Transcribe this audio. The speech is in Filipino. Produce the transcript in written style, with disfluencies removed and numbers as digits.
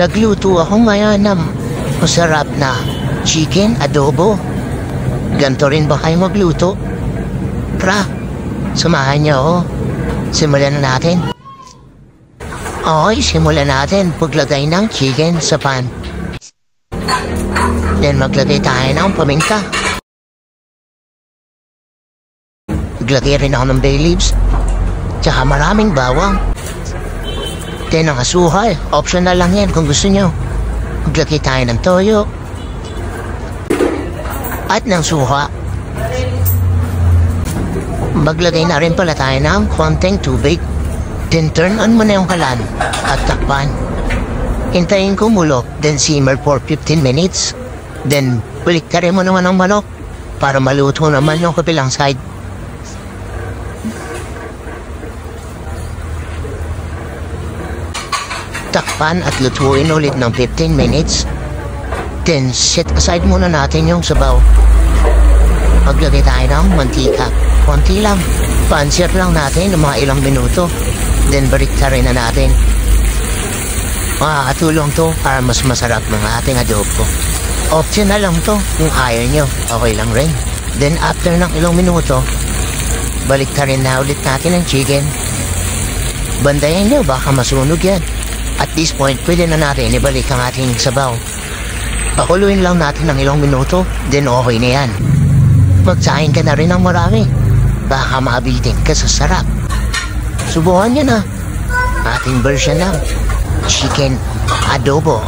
Nagluto ako ngayon ng masarap na chicken adobo. Ganto rin ba kayo magluto? Tara, samahan niyo ako. Simulan na natin. Okay, simulan natin paglagay ng chicken sa pan. Then maglagay tayo ng paminta. Maglagay rin ako ng bay leaves. Tsaka maraming bawang. Then ang asukal, optional lang yan kung gusto nyo. Maglagay tayo ng toyo. At ng suka. Maglagay na rin pala tayo ng konting tubig. Then turn on mo na yung kalan at takpan. Hintayin kumulo, then simmer for 15 minutes. Then baliktarin mo naman ang manok para maluto naman yung kabilang side. Takpan at lutuin ulit ng 15 minutes. Then set aside muna natin yung sabaw. Maglagay tayo ng mantika. Konti lang. Pansir lang natin ng mga ilang minuto. Then baliktarin na natin. Makakatulong to para mas masarap ng ating adobo. Optional lang to kung ayaw nyo. Okay lang rin. Then after ng ilang minuto, baliktarin na ulit natin ang chicken. Bandayan nyo, baka masunog yan. At this point, pwede na natin ibalik ang ating sabaw. Pakuluin lang natin ng ilang minuto, then okay na yan. Magsahin ka na rin ng marami. Baka mabitin ka sa sarap. Subukan nyo na. Ating version ng chicken adobo.